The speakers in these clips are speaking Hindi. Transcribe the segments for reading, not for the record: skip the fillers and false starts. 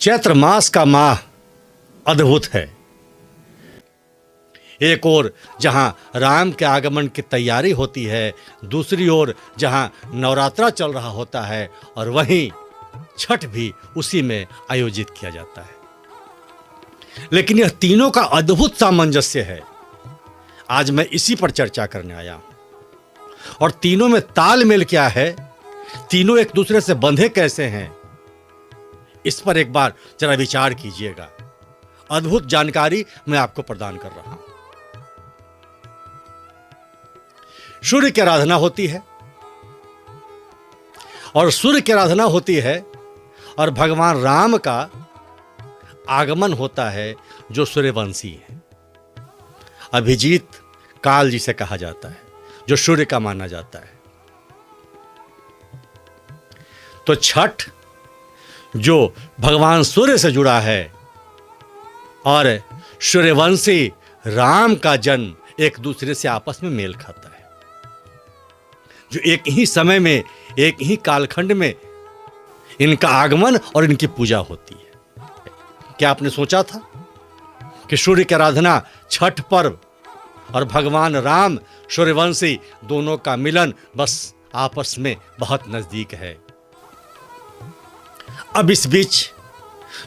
चैत्र मास का माह अद्भुत है। एक ओर जहां राम के आगमन की तैयारी होती है, दूसरी ओर जहां नवरात्रा चल रहा होता है और वहीं छठ भी उसी में आयोजित किया जाता है। लेकिन यह तीनों का अद्भुत सामंजस्य है। आज मैं इसी पर चर्चा करने आया हूं। और तीनों में तालमेल क्या है, तीनों एक दूसरे से बंधे कैसे हैं, इस पर एक बार जरा विचार कीजिएगा। अद्भुत जानकारी मैं आपको प्रदान कर रहा हूं। सूर्य की आराधना होती है और सूर्य की आराधना होती है और भगवान राम का आगमन होता है जो सूर्यवंशी है। अभिजीत काल जिसे कहा जाता है, जो सूर्य का माना जाता है। तो छठ जो भगवान सूर्य से जुड़ा है और सूर्यवंशी राम का जन्म एक दूसरे से आपस में मेल खाता है, जो एक ही समय में एक ही कालखंड में इनका आगमन और इनकी पूजा होती है। क्या आपने सोचा था कि सूर्य की आराधना, छठ पर्व और भगवान राम सूर्यवंशी दोनों का मिलन बस आपस में बहुत नजदीक है। अब इस बीच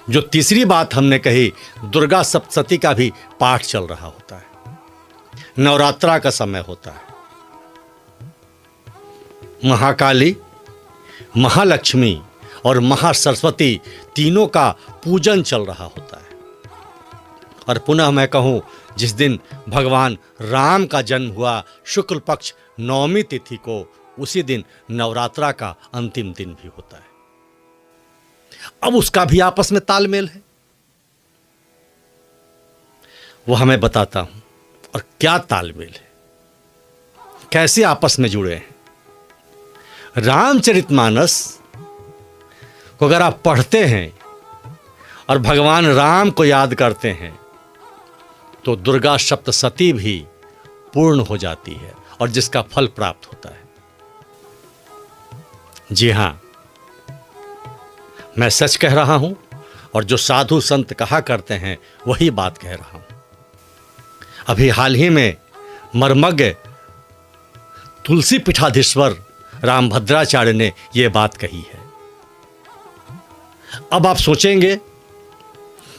जो तीसरी बात हमने कही, दुर्गा सप्तशती का भी पाठ चल रहा होता है। नवरात्रा का समय होता है। महाकाली, महालक्ष्मी और महासरस्वती तीनों का पूजन चल रहा होता है। और पुनः मैं कहूं, जिस दिन भगवान राम का जन्म हुआ शुक्ल पक्ष नवमी तिथि को, उसी दिन नवरात्रा का अंतिम दिन भी होता है। अब उसका भी आपस में तालमेल है, वो हमें बताता हूं। और क्या तालमेल है, कैसे आपस में जुड़े हैं। रामचरितमानस को अगर आप पढ़ते हैं और भगवान राम को याद करते हैं तो दुर्गा सप्तशती भी पूर्ण हो जाती है और जिसका फल प्राप्त होता है। जी हां, मैं सच कह रहा हूं और जो साधु संत कहा करते हैं वही बात कह रहा हूं। अभी हाल ही में मर्मज्ञ तुलसी पीठाधीश्वर रामभद्राचार्य ने यह बात कही है। अब आप सोचेंगे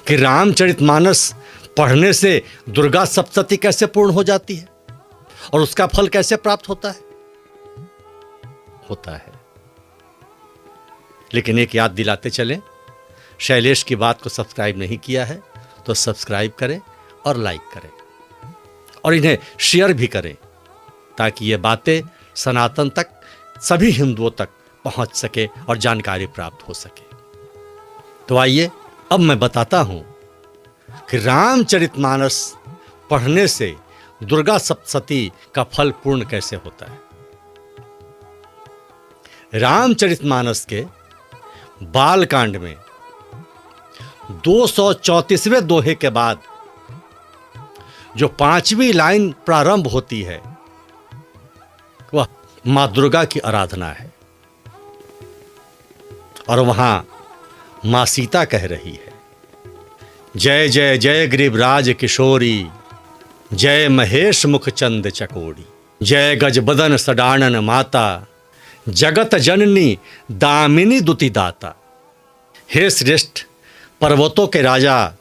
कि रामचरितमानस पढ़ने से दुर्गा सप्तशती कैसे पूर्ण हो जाती है और उसका फल कैसे प्राप्त होता है। लेकिन एक याद दिलाते चलें, शैलेश की बात को सब्सक्राइब नहीं किया है तो सब्सक्राइब करें और लाइक करें और इन्हें शेयर भी करें ताकि ये बातें सनातन तक, सभी हिंदुओं तक पहुंच सके और जानकारी प्राप्त हो सके। तो आइए अब मैं बताता हूं कि रामचरितमानस पढ़ने से दुर्गा सप्तशती का फल पूर्ण कैसे होता है। रामचरितमानस के बालकांड में 234वें दोहे के बाद जो 5वीं लाइन प्रारंभ होती है वह मां दुर्गा की आराधना है। और वहां मां सीता कह रही है, जय जय जय गिरिराज किशोरी, जय महेश मुख चंद चकोरी, जय गजबदन सडानन माता, जगत जननी दामिनी दुति दाता। हे श्रेष्ठ पर्वतों के राजा,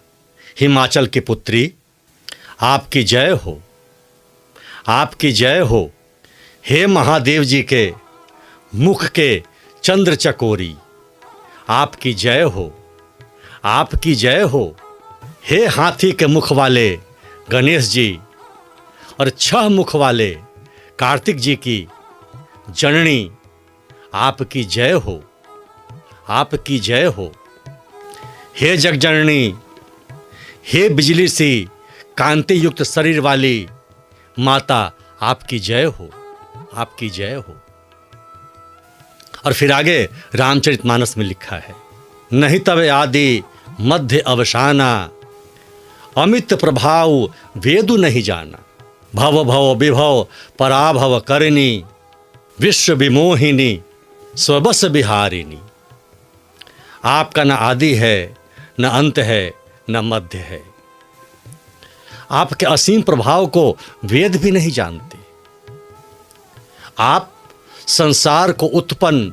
हिमाचल की पुत्री, आपकी जय हो, आपकी जय हो। हे महादेव जी के मुख के चंद्र चकोरी, आपकी जय हो, आपकी जय हो। हे हाथी के मुख वाले गणेश जी और 6 मुख वाले कार्तिक जी की जननी, आपकी जय हो, आपकी जय हो। हे जगजननी, हे बिजली सी कांति युक्त शरीर वाली माता, आपकी जय हो, आपकी जय हो। और फिर आगे रामचरितमानस में लिखा है, नहीं तब आदि मध्य अवसाना, अमित प्रभाव वेदु नहीं जाना, भव भव विभव पराभव करनी, विश्व विमोहिनी स्वबस बिहारिणी। आपका न आदि है न अंत है न मध्य है। आपके असीम प्रभाव को वेद भी नहीं जानते। आप संसार को उत्पन्न,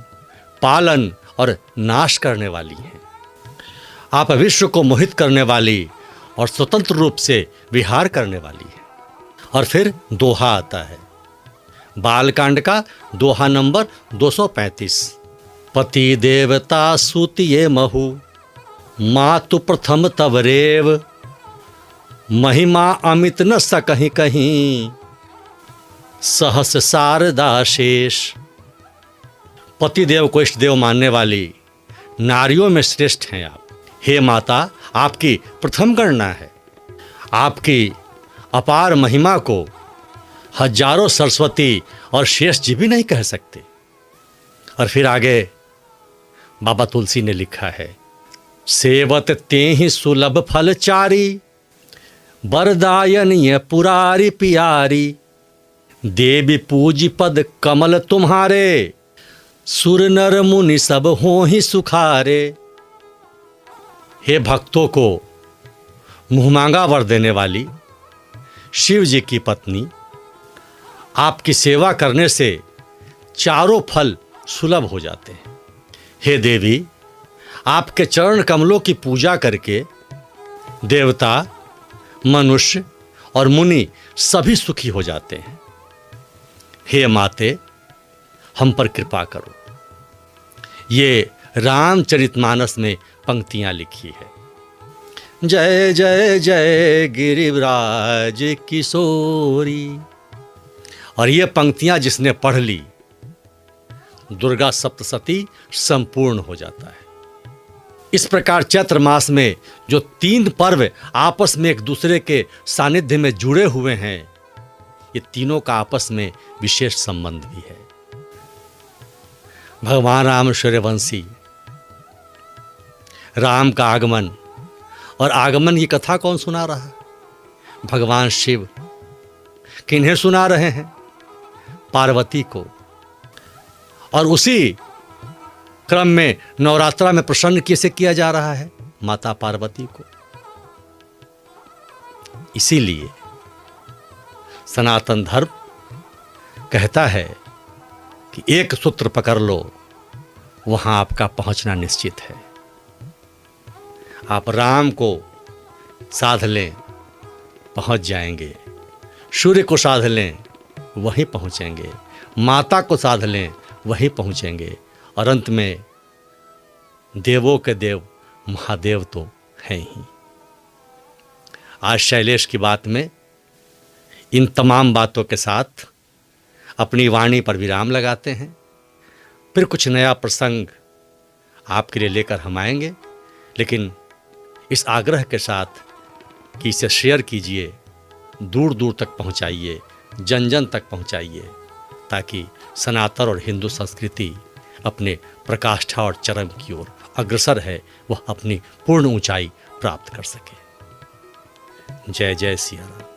पालन और नाश करने वाली हैं। आप विश्व को मोहित करने वाली और स्वतंत्र रूप से विहार करने वाली हैं। और फिर दोहा आता है, बालकांड का दोहा नंबर 235। पति देवता सूतिये महु, मातु प्रथम तव रेव, महिमा अमित न सकहीं कहीं, सहस शारदा शेष। पतिदेव को इष्ट देव मानने वाली नारियों में श्रेष्ठ हैं आप। हे माता, आपकी प्रथम गणना है। आपकी अपार महिमा को हजारों सरस्वती और शेष जी भी नहीं कह सकते। और फिर आगे बाबा तुलसी ने लिखा है, सेवत तेहि सुलभ फल चारी, बरदायनीय पुरारी पियारी, देवी पूजी पद कमल तुम्हारे, सुर नर मुनि सब होहि सुखारे। हे भक्तों को मुहमांगा वर देने वाली शिव जी की पत्नी, आपकी सेवा करने से चारों फल सुलभ हो जाते हैं। हे देवी, आपके चरण कमलों की पूजा करके देवता, मनुष्य और मुनि सभी सुखी हो जाते हैं। हे माते, हम पर कृपा करो। ये रामचरितमानस में पंक्तियां लिखी है। जय जय जय गिरिराज किशोरी। और ये पंक्तियां जिसने पढ़ ली, दुर्गा सप्तशती संपूर्ण हो जाता है। इस प्रकार चैत्र मास में जो 3 पर्व आपस में एक दूसरे के सानिध्य में जुड़े हुए हैं, ये तीनों का आपस में विशेष संबंध भी है। भगवान राम सूर्यवंशी, राम का आगमन, और आगमन की कथा कौन सुना रहा है? भगवान शिव। किन्हें सुना रहे हैं? पार्वती को। और उसी क्रम में नवरात्रा में प्रसन्न कैसे किया जा रहा है? माता पार्वती को। इसीलिए सनातन धर्म कहता है कि एक सूत्र पकड़ लो, वहां आपका पहुंचना निश्चित है। आप राम को साध लें, पहुंच जाएंगे। सूर्य को साध लें, वहीं पहुंचेंगे। माता को साध लें, वहीं पहुंचेंगे। और अंत में देवों के देव महादेव तो हैं ही। आज शैलेश की बात में इन तमाम बातों के साथ अपनी वाणी पर विराम लगाते हैं। फिर कुछ नया प्रसंग आपके लिए लेकर हम आएंगे, लेकिन इस आग्रह के साथ कि इसे शेयर कीजिए, दूर दूर तक पहुंचाइए, जन जन तक पहुंचाइए, ताकि सनातन और हिंदू संस्कृति अपने प्रकाष्ठा और चरम की ओर अग्रसर है, वह अपनी पूर्ण ऊंचाई प्राप्त कर सके। जय जय सिया राम।